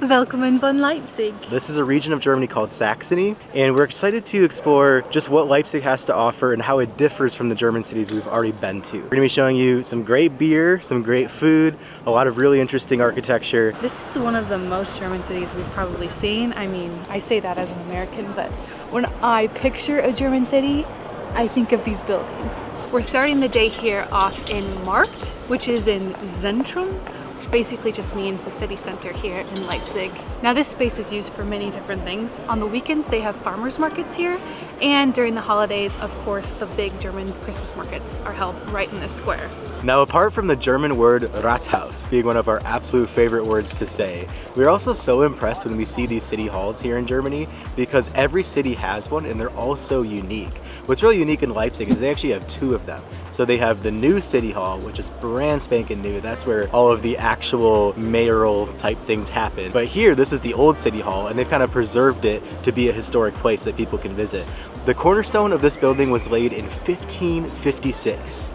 Willkommen von Leipzig. This is a region of Germany called Saxony, and we're excited to explore just what Leipzig has to offer and how it differs from the German cities we've already been to. We're going to be showing you some great beer, some great food, a lot of really interesting architecture. This is one of the most German cities we've probably seen. I mean, I say that as an American, but when I picture a German city, I think of these buildings. We're starting the day here off in Markt, which is in Zentrum, which basically just means the city center here in Leipzig. Now this space is used for many different things. On the weekends they have farmers markets here, and during the holidays, of course, the big German Christmas markets are held right in this square. Now, apart from the German word Rathaus being one of our absolute favorite words to say, we're also so impressed when we see these city halls here in Germany because every city has one and they're all so unique. What's really unique in Leipzig is they actually have two of them. So they have the new City Hall, which is brand spanking new. That's where all of the actual mayoral type things happen. But here, this is the old City Hall, and they've kind of preserved it to be a historic place that people can visit. The cornerstone of this building was laid in 1556.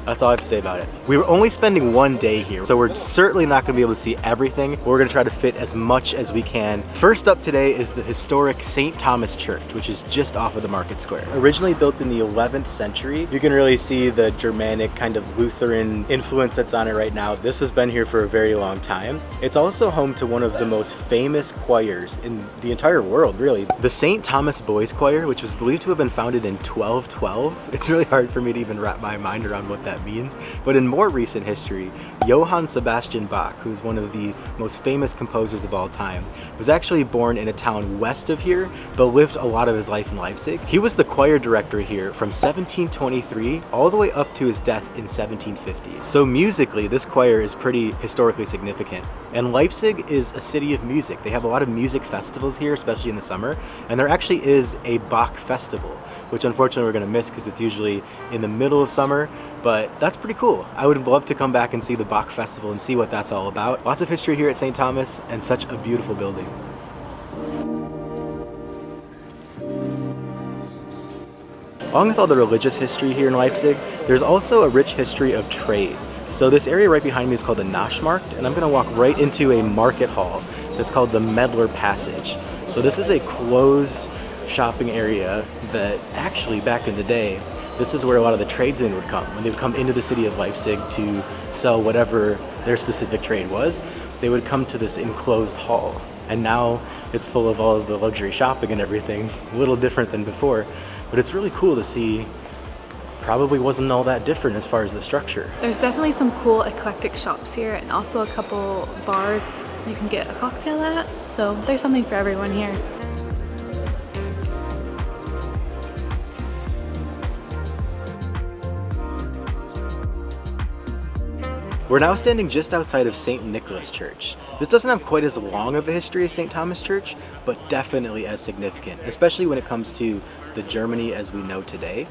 That's all I have to say about it. We were only spending one day here, so we're certainly not going to be able to see everything. We're going to try to fit as much as we can. First up today is the historic St. Thomas Church, which is just off of the market square. Originally built in the 11th century, you can really see the Germanic kind of Lutheran influence that's on it right now. This has been here for a very long time. It's also home to one of the most famous choirs in the entire world, really. The St. Thomas Boys Choir, which was believed to have been founded in 1212. It's really hard for me to even wrap my mind around what that means, but in more recent history, Johann Sebastian Bach, who's one of the most famous composers of all time, was actually born in a town west of here, but lived a lot of his life in Leipzig. He was the choir director here from 1723 all the way up to his death in 1750. So musically, this choir is pretty historically significant. And Leipzig is a city of music. They have a lot of music festivals here, especially in the summer, and there actually is a Bach festival, which unfortunately we're going to miss because it's usually in the middle of summer, but that's pretty cool. I would love to come back and see the Bach Festival and see what that's all about. Lots of history here at St. Thomas and such a beautiful building. Along with all the religious history here in Leipzig, there's also a rich history of trade. So this area right behind me is called the Naschmarkt, and I'm going to walk right into a market hall that's called the Madler Passage. So this is a closed shopping area that actually back in the day, this is where a lot of the tradesmen would come. When they would come into the city of Leipzig to sell whatever their specific trade was, they would come to this enclosed hall. And now it's full of all of the luxury shopping and everything, a little different than before. But it's really cool to see. Probably wasn't all that different as far as the structure. There's definitely some cool eclectic shops here and also a couple bars you can get a cocktail at. So there's something for everyone here. We're now standing just outside of St. Nicholas Church. This doesn't have quite as long of a history as St. Thomas Church, but definitely as significant, especially when it comes to the Germany as we know today.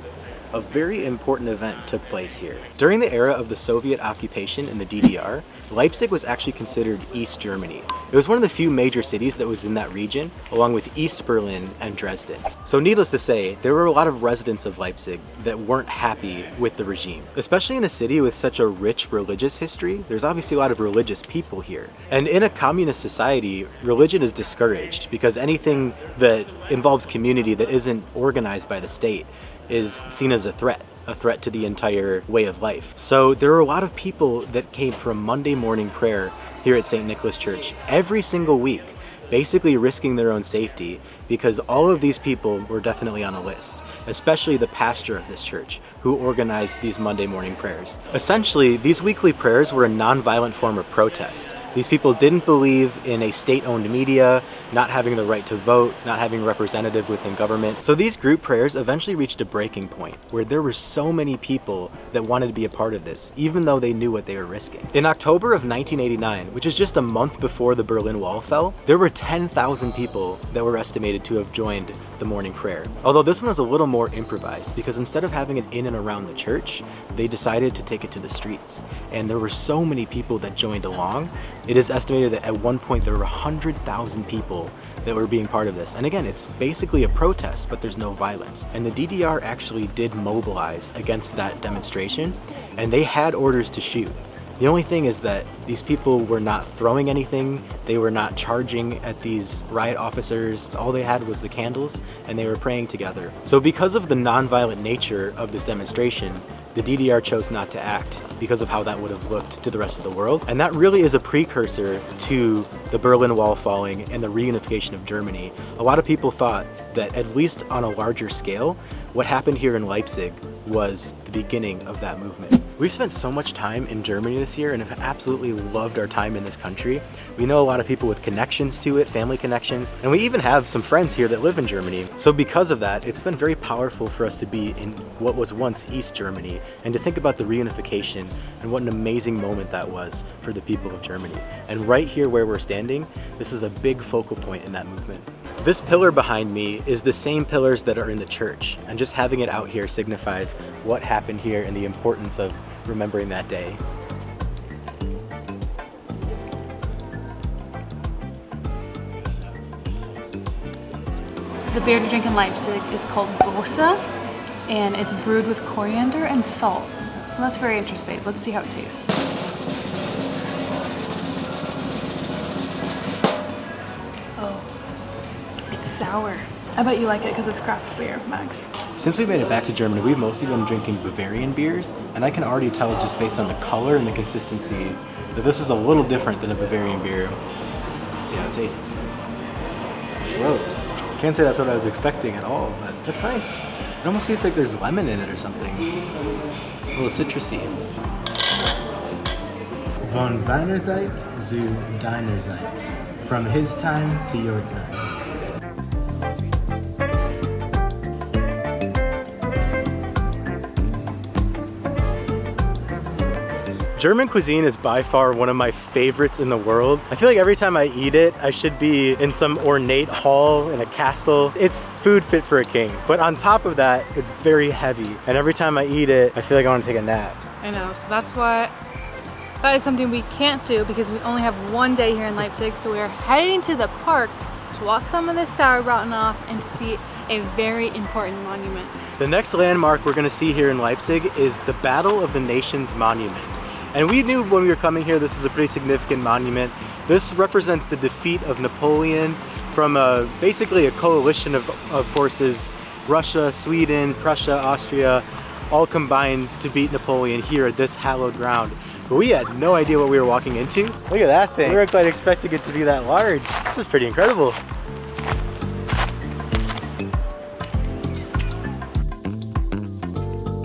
A very important event took place here. During the era of the Soviet occupation in the DDR, Leipzig was actually considered East Germany. It was one of the few major cities that was in that region, along with East Berlin and Dresden. So needless to say, there were a lot of residents of Leipzig that weren't happy with the regime. Especially in a city with such a rich religious history, there's obviously a lot of religious people here. And in a communist society, religion is discouraged because anything that involves community that isn't organized by the state is seen as a threat to the entire way of life. So there were a lot of people that came from Monday morning prayer here at St. Nicholas Church every single week, basically risking their own safety because all of these people were definitely on a list, especially the pastor of this church who organized these Monday morning prayers. Essentially, these weekly prayers were a non-violent form of protest. These people didn't believe in a state-owned media, not having the right to vote, not having a representative within government. So these group prayers eventually reached a breaking point where there were so many people that wanted to be a part of this, even though they knew what they were risking. In October of 1989, which is just a month before the Berlin Wall fell, there were 10,000 people that were estimated to have joined the morning prayer. Although this one was a little more improvised because instead of having it in and around the church, they decided to take it to the streets. And there were so many people that joined along. It is estimated that at one point there were 100,000 people that were being part of this. And again, it's basically a protest, but there's no violence. And the DDR actually did mobilize against that demonstration, and they had orders to shoot. The only thing is that these people were not throwing anything, they were not charging at these riot officers. All they had was the candles, and they were praying together. So because of the nonviolent nature of this demonstration, the DDR chose not to act because of how that would have looked to the rest of the world. And that really is a precursor to the Berlin Wall falling and the reunification of Germany. A lot of people thought that, at least on a larger scale, what happened here in Leipzig was the beginning of that movement. We've spent so much time in Germany this year and have absolutely loved our time in this country. We know a lot of people with connections to it, family connections, and we even have some friends here that live in Germany. So because of that, it's been very powerful for us to be in what was once East Germany and to think about the reunification and what an amazing moment that was for the people of Germany. And right here where we're standing, this is a big focal point in that movement. This pillar behind me is the same pillars that are in the church, and just having it out here signifies what happened here and the importance of remembering that day. The beer to drink in Leipzig is called Gosa, and it's brewed with coriander and salt. So that's very interesting. Let's see how it tastes. Oh, it's sour. I bet you like it because it's craft beer, Max. Since we made it back to Germany, we've mostly been drinking Bavarian beers, and I can already tell just based on the color and the consistency that this is a little different than a Bavarian beer. Let's see how it tastes. Whoa. Can't say that's what I was expecting at all, but that's nice. It almost tastes like there's lemon in it or something. A little citrusy. Von seiner Zeit zu deiner Zeit. From his time to your time. German cuisine is by far one of my favorites in the world. I feel like every time I eat it, I should be in some ornate hall in a castle. It's food fit for a king. But on top of that, it's very heavy. And every time I eat it, I feel like I want to take a nap. I know, so that is something we can't do because we only have one day here in Leipzig. So we are heading to the park to walk some of this sauerbraten off and to see a very important monument. The next landmark we're gonna see here in Leipzig is the Battle of the Nations Monument. And we knew when we were coming here this is a pretty significant monument. This represents the defeat of Napoleon from basically a coalition of forces, Russia, Sweden, Prussia, Austria, all combined to beat Napoleon here at this hallowed ground. But we had no idea what we were walking into. Look at that thing. We weren't quite expecting it to be that large. This is pretty incredible.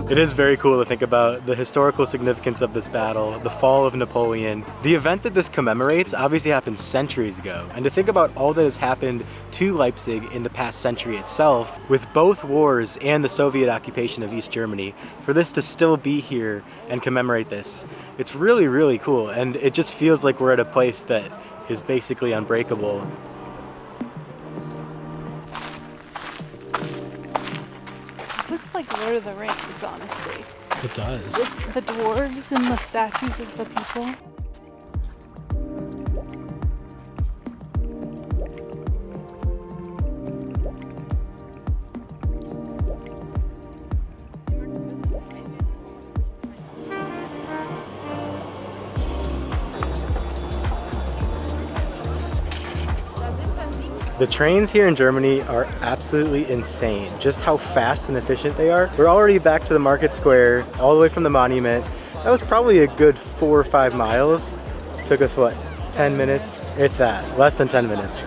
It is very cool to think about the historical significance of this battle, the fall of Napoleon. The event that this commemorates obviously happened centuries ago, and to think about all that has happened to Leipzig in the past century itself, with both wars and the Soviet occupation of East Germany, for this to still be here and commemorate this, it's really, really cool, and it just feels like we're at a place that is basically unbreakable. This looks like Lord of the Rings, honestly. It does. With the dwarves and the statues of the people. The trains here in Germany are absolutely insane, just how fast and efficient they are. We're already back to the market square, all the way from the monument. That was probably a good 4 or 5 miles. Took us what, 10 minutes? If that, less than 10 minutes.